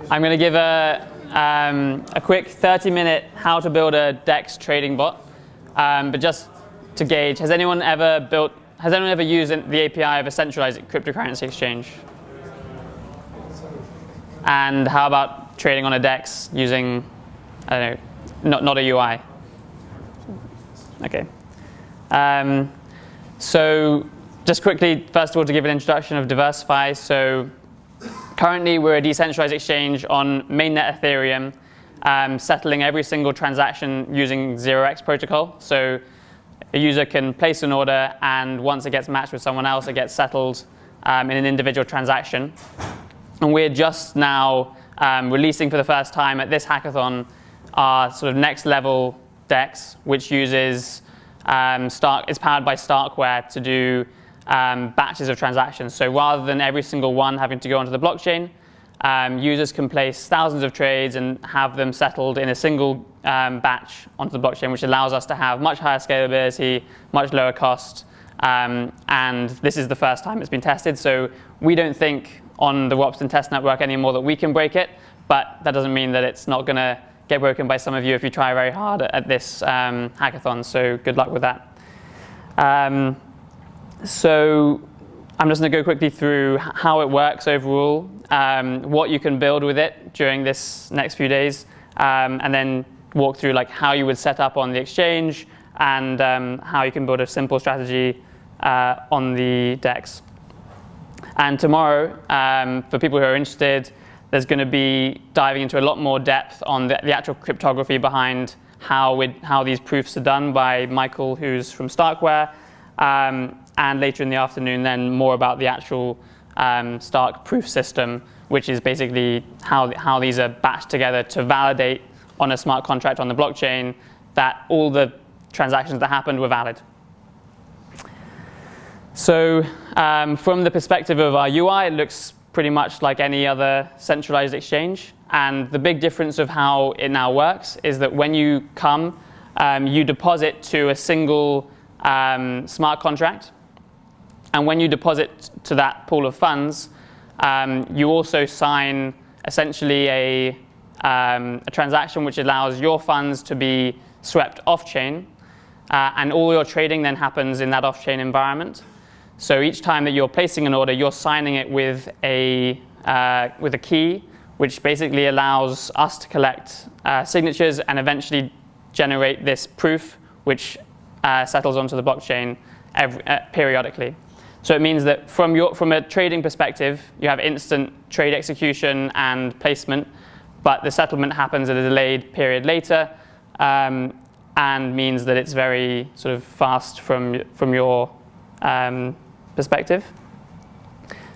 I'm going to give a quick 30-minute how to build a DEX trading bot. But just to gauge, has anyone ever used the API of a centralized cryptocurrency exchange? And how about trading on a DEX using, I don't know, not a UI? Okay. So just quickly, first of all, to give an introduction of DeversiFi. So currently, we're a decentralized exchange on mainnet Ethereum, settling every single transaction using 0x protocol. So a user can place an order, and once it gets matched with someone else, it gets settled in an individual transaction. And we're just now releasing for the first time at this hackathon our sort of next level DEX, which uses is powered by StarkWare to do batches of transactions. So rather than every single one having to go onto the blockchain, users can place thousands of trades and have them settled in a single batch onto the blockchain, which allows us to have much higher scalability, much lower cost. And this is the first time it's been tested. So we don't think on the Whopston test network anymore that we can break it, but that doesn't mean that it's not going to get broken by some of you if you try very hard at this hackathon. So good luck with that. So I'm just going to go quickly through how it works overall, what you can build with it during this next few days, and then walk through like how you would set up on the exchange and how you can build a simple strategy on the DEX. And tomorrow, for people who are interested, there's going to be diving into a lot more depth on the actual cryptography behind how these proofs are done by Michael, who's from StarkWare. And later in the afternoon, then more about the actual Stark proof system, which is basically how these are batched together to validate on a smart contract on the blockchain that all the transactions that happened were valid. So from the perspective of our UI, it looks pretty much like any other centralized exchange. And the big difference of how it now works is that when you come, you deposit to a single smart contract. And when you deposit to that pool of funds, you also sign essentially a transaction which allows your funds to be swept off-chain. And all your trading then happens in that off-chain environment. So each time that you're placing an order, you're signing it with a key, which basically allows us to collect signatures and eventually generate this proof, which settles onto the blockchain periodically. So it means that from a trading perspective, you have instant trade execution and placement, but the settlement happens at a delayed period later, and means that it's very sort of fast from your perspective.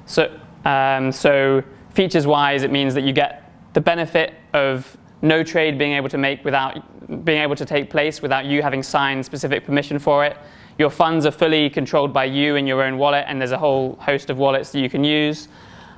So features-wise, it means that you get the benefit of no trade being able to take place without you having signed specific permission for it. Your funds are fully controlled by you in your own wallet, and there's a whole host of wallets that you can use.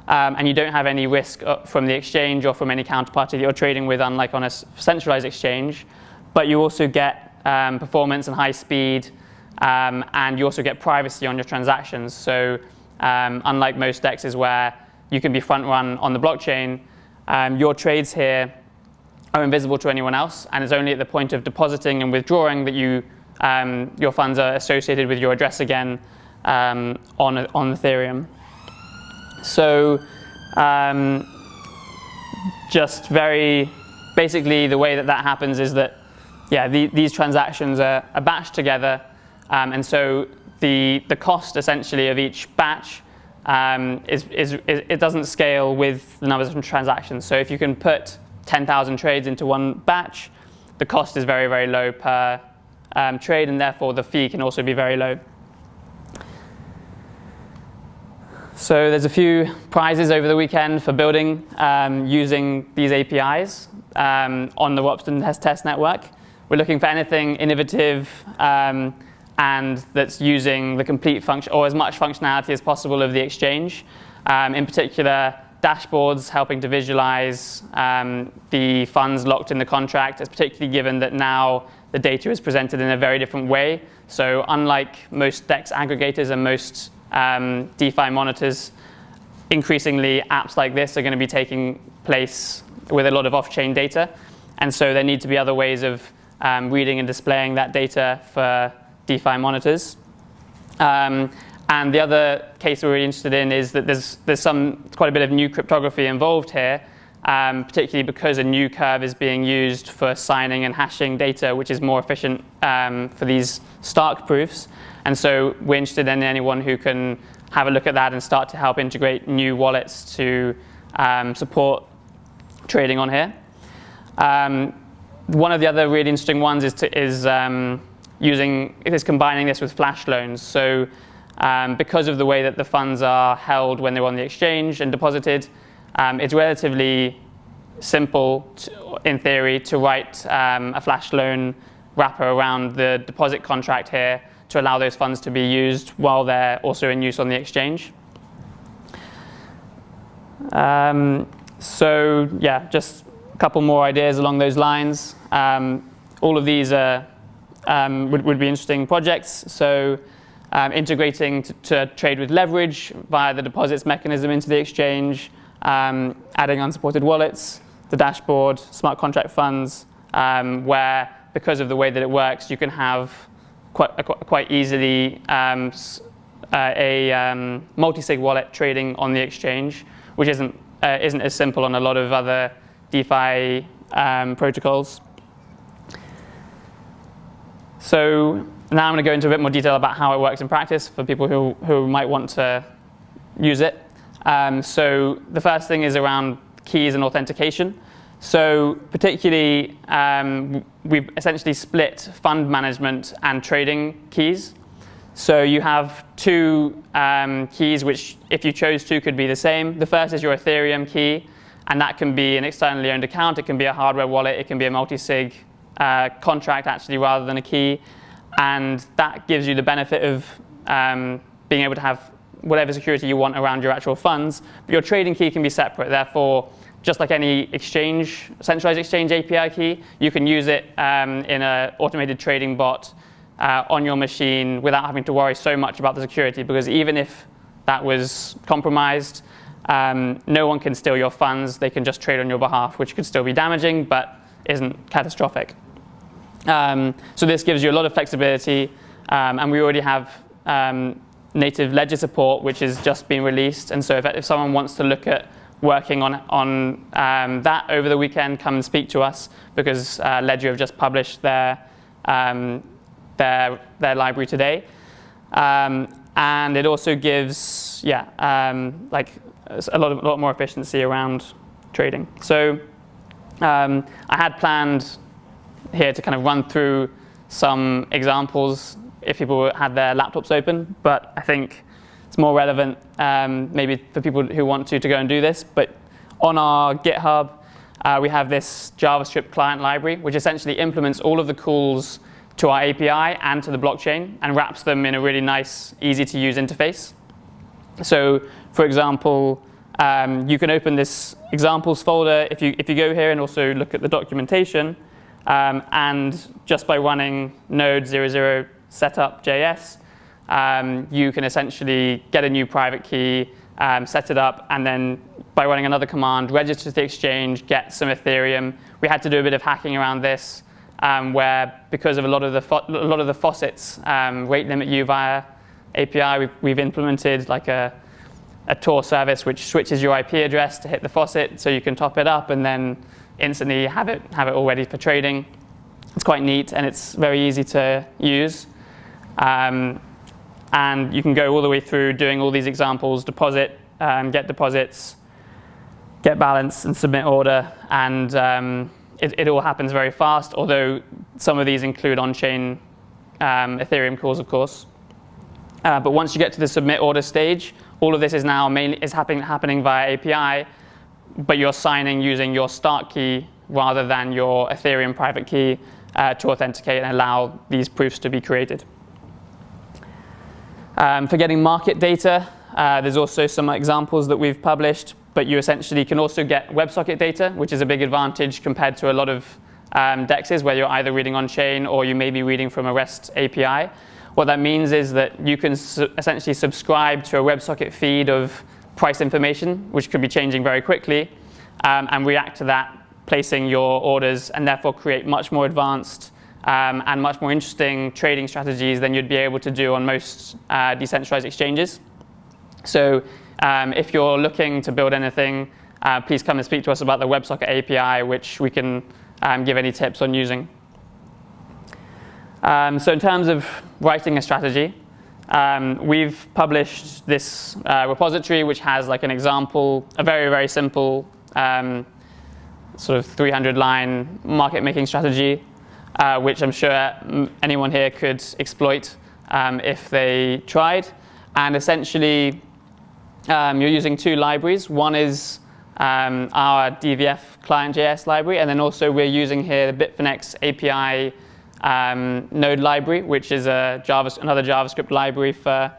And you don't have any risk from the exchange or from any counterparty that you're trading with, unlike on a centralized exchange. But you also get performance and high speed, and you also get privacy on your transactions. So unlike most DEXs where you can be front run on the blockchain, your trades here are invisible to anyone else, and it's only at the point of depositing and withdrawing that your funds are associated with your address again on Ethereum. So just very basically the way that happens is that these transactions are batched together, and so the cost essentially of each batch it doesn't scale with the numbers of transactions. So if you can put 10,000 trades into one batch, the cost is very, very low per trade, and therefore the fee can also be very low. So there's a few prizes over the weekend for building using these APIs on the Whopston test network. We're looking for anything innovative and that's using the complete function or as much functionality as possible of the exchange. In particular, dashboards helping to visualize the funds locked in the contract, is particularly given that now the data is presented in a very different way. So unlike most DEX aggregators and most DeFi monitors, increasingly apps like this are going to be taking place with a lot of off-chain data. And so there need to be other ways of reading and displaying that data for DeFi monitors. And the other case we're really interested in is that there's quite a bit of new cryptography involved here, particularly because a new curve is being used for signing and hashing data, which is more efficient for these Stark proofs. And so we're interested in anyone who can have a look at that and start to help integrate new wallets to support trading on here. One of the other really interesting ones is combining this with flash loans. So because of the way that the funds are held when they're on the exchange and deposited, it's relatively simple, in theory, to write a flash loan wrapper around the deposit contract here to allow those funds to be used while they're also in use on the exchange. So yeah, just a couple more ideas along those lines. All of these would be interesting projects. So integrating to trade with leverage via the deposits mechanism into the exchange, adding unsupported wallets, the dashboard, smart contract funds, where because of the way that it works, you can have quite easily a multi-sig wallet trading on the exchange, which isn't as simple on a lot of other DeFi protocols. So now I'm going to go into a bit more detail about how it works in practice for people who might want to use it. So the first thing is around keys and authentication. So particularly, we've essentially split fund management and trading keys. So you have two keys, which if you chose to could be the same. The first is your Ethereum key, and that can be an externally owned account. It can be a hardware wallet. It can be a multi-sig contract, actually, rather than a key. And that gives you the benefit of being able to have whatever security you want around your actual funds. But your trading key can be separate. Therefore, just like any exchange, centralized exchange API key, you can use it in an automated trading bot on your machine without having to worry so much about the security, because even if that was compromised, no one can steal your funds. They can just trade on your behalf, which could still be damaging, but isn't catastrophic. So this gives you a lot of flexibility, and we already have native ledger support, which has just been released. And so if someone wants to look at working on that over the weekend, come and speak to us, because Ledger have just published their library today. And it also gives, like a lot more efficiency around trading. So I had planned here to kind of run through some examples if people had their laptops open, but I think it's more relevant maybe for people who want to go and do this. But on our GitHub, we have this JavaScript client library, which essentially implements all of the calls to our API and to the blockchain and wraps them in a really nice, easy-to-use interface. So, for example, you can open this examples folder if you go here and also look at the documentation, and just by running node 00 setup.js, you can essentially get a new private key, set it up, and then by running another command, register to the exchange, get some Ethereum. We had to do a bit of hacking around this, where because of a lot of the faucets rate limit you via API, we've implemented like a Tor service which switches your IP address to hit the faucet, so you can top it up and then instantly have it all ready for trading. It's quite neat and it's very easy to use. And you can go all the way through doing all these examples: deposit, get deposits, get balance, and submit order. And it all happens very fast, although some of these include on-chain Ethereum calls, of course. But once you get to the submit order stage, all of this is now happening via API, but you're signing using your Stark key rather than your Ethereum private key to authenticate and allow these proofs to be created. For getting market data, there's also some examples that we've published, but you essentially can also get WebSocket data, which is a big advantage compared to a lot of DEXs where you're either reading on-chain or you may be reading from a REST API. What that means is that you can essentially subscribe to a WebSocket feed of price information, which could be changing very quickly, and react to that, placing your orders, and therefore create much more advanced and much more interesting trading strategies than you'd be able to do on most decentralized exchanges. So if you're looking to build anything, please come and speak to us about the WebSocket API, which we can give any tips on using. So in terms of writing a strategy, we've published this repository, which has like an example, a very, very simple sort of 300-line market-making strategy, which I'm sure anyone here could exploit if they tried. And essentially, you're using two libraries. One is our DVF client.js library, and then also we're using here the Bitfinex API node library, which is another JavaScript library for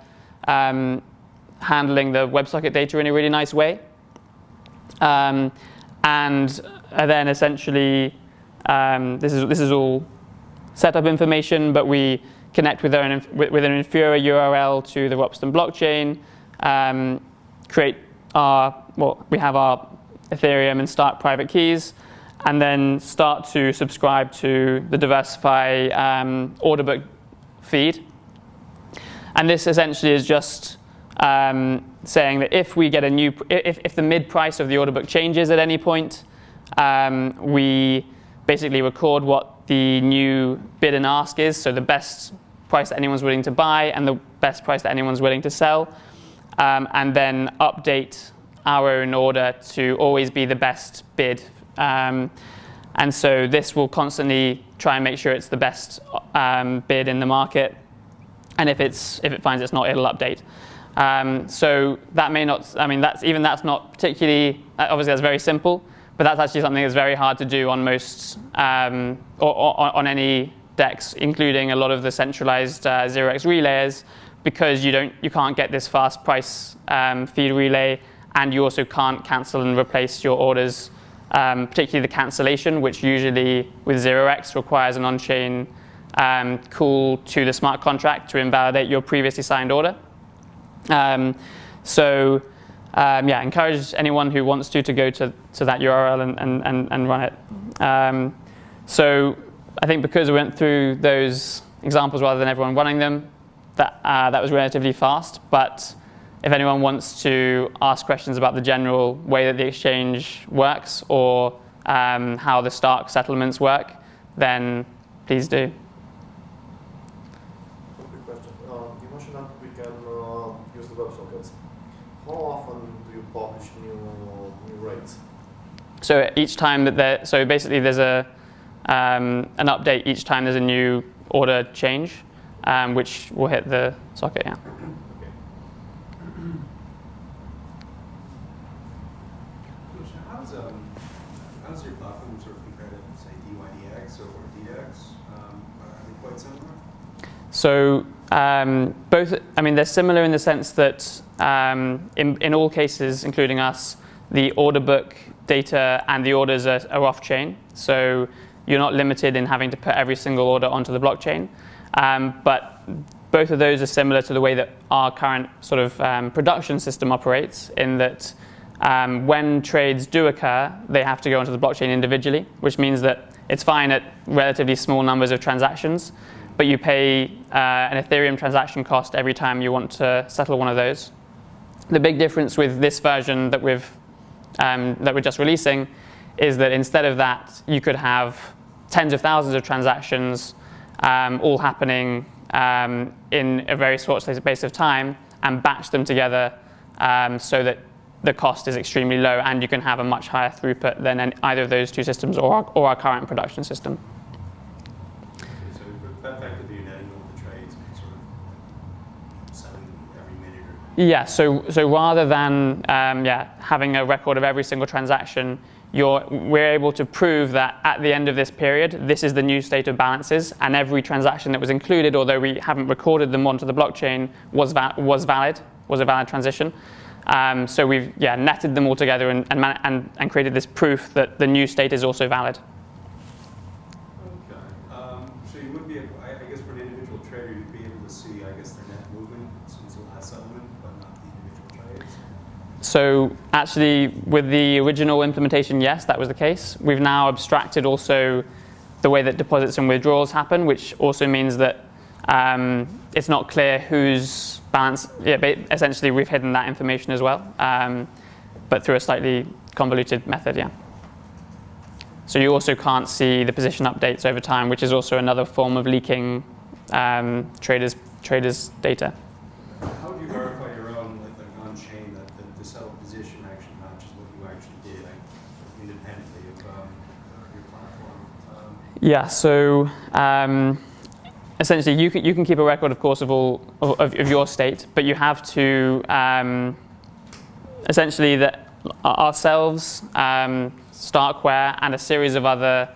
handling the WebSocket data in a really nice way. And then essentially, this is all setup information, but we connect with an inferior URL to the Ropsten blockchain, we have our Ethereum and Stark private keys, and then start to subscribe to the DeversiFi order book feed. And this essentially is just saying that if we get if the mid price of the order book changes at any point, we basically record what the new bid and ask is, so the best price that anyone's willing to buy and the best price that anyone's willing to sell, and then update our own order to always be the best bid. And so this will constantly try and make sure it's the best bid in the market, and if it finds it's not, it'll update. So that may not, that's not particularly, obviously that's very simple, but that's actually something that's very hard to do on most, or on any DEX, including a lot of the centralized 0x relayers, because you can't get this fast price feed relay, and you also can't cancel and replace your orders, particularly the cancellation, which usually with 0x requires an on-chain call to the smart contract to invalidate your previously signed order. Encourage anyone who wants to go to that URL and run it. So I think because we went through those examples rather than everyone running them, that was relatively fast. But if anyone wants to ask questions about the general way that the exchange works, or how the Stark settlements work, then please do. Quick question. You mentioned that we can use the WebSockets. How often do you publish new rates? So each time that basically there's an update each time there's a new order change, which will hit the socket. Yeah. Okay. How does your platform sort of compare to, say, DYDX or DDX? Are they quite similar? So they're similar in the sense that in all cases, including us, the order book data and the orders are off-chain. So you're not limited in having to put every single order onto the blockchain. But both of those are similar to the way that our current sort of production system operates, in that when trades do occur, they have to go onto the blockchain individually, which means that it's fine at relatively small numbers of transactions, but you pay an Ethereum transaction cost every time you want to settle one of those. The big difference with this version that we're just releasing is that instead of that, you could have tens of thousands of transactions all happening in a very short space of time, and batch them together so that the cost is extremely low, and you can have a much higher throughput than either of those two systems or our current production system. So effectively, you're netting all the trades and sort of selling them every minute. Yeah. So rather than having a record of every single transaction, we're able to prove that at the end of this period, this is the new state of balances, and every transaction that was included, although we haven't recorded them onto the blockchain, was a valid transition. So we've netted them all together and created this proof that the new state is also valid. Okay. So you would be able, I guess, for an individual trader, you'd be able to see, I guess, their net movement since the last settlement, but not the individual trades. So actually, with the original implementation, yes, that was the case. We've now abstracted also the way that deposits and withdrawals happen, which also means that it's not clear whose balance. Yeah, essentially, we've hidden that information as well, but through a slightly convoluted method. Yeah. So you also can't see the position updates over time, which is also another form of leaking traders' data. How do you verify your own, like on-chain, that the settled position actually matches what you actually did, like independently of your platform? Yeah. So essentially, you can keep a record, of course, of all of your state, but you have to essentially that ourselves, StarkWare, and a series of other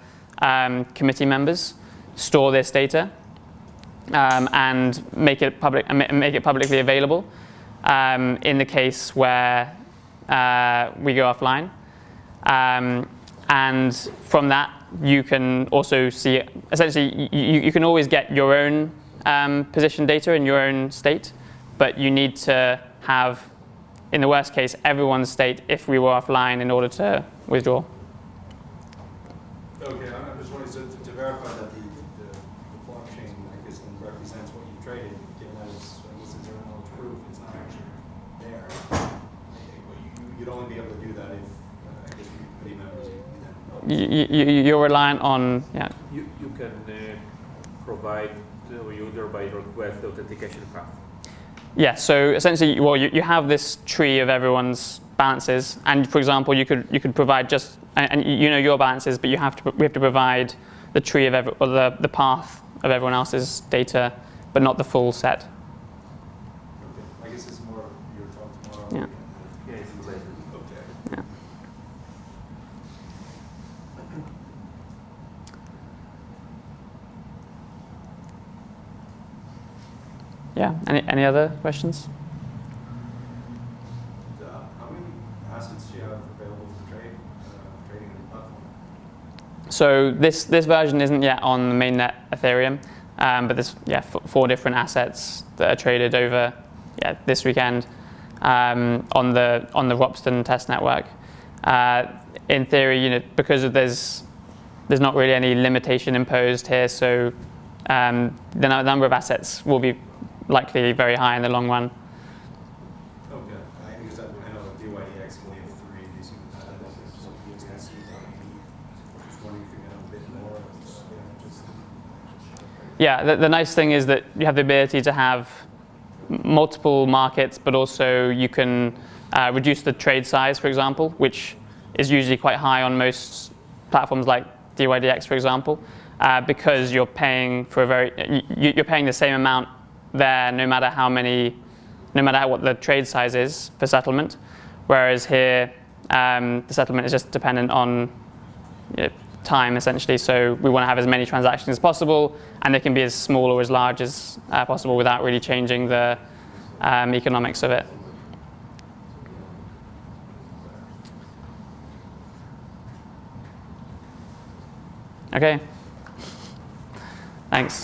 committee members store this data and make it public and make it publicly available in the case where we go offline. And from that, you can also see, essentially, you can always get your own position data in your own state, but you need to have, in the worst case, everyone's state if we were offline in order to withdraw. Okay, I'm just wondering, so to verify that the blockchain, I guess, then represents what you've traded, given that it's, I guess, zero knowledge proof, it's not actually there. You'd only be able to do that if, I guess, committee members, You're reliant on, yeah. You can provide the user by request the authentication path. Yeah, so essentially, well, you have this tree of everyone's balances, and for example, you could provide just, and you know your balances, but we have to provide the tree of or the path of everyone else's data, but not the full set. Okay, I guess it's more of your talk tomorrow. Yeah. Yeah, it's related. Okay. Yeah. Yeah. Any other questions? How many assets do you have available for trading on the platform? So this version isn't yet on the mainnet Ethereum, but there's 4 different assets that are traded over this weekend on the Ropsten test network. In theory, because of there's not really any limitation imposed here, so the number of assets will be likely very high in the long run. Okay, because I know DYDX only have 3 of these. Just wondering if you can have a bit more. Yeah, the nice thing is that you have the ability to have multiple markets, but also you can reduce the trade size, for example, which is usually quite high on most platforms like DYDX, for example, because you're paying for you're paying the same amount there, no matter what the trade size is for settlement. Whereas here, the settlement is just dependent on time, essentially. So we want to have as many transactions as possible, and they can be as small or as large as possible without really changing the economics of it. Okay. Thanks.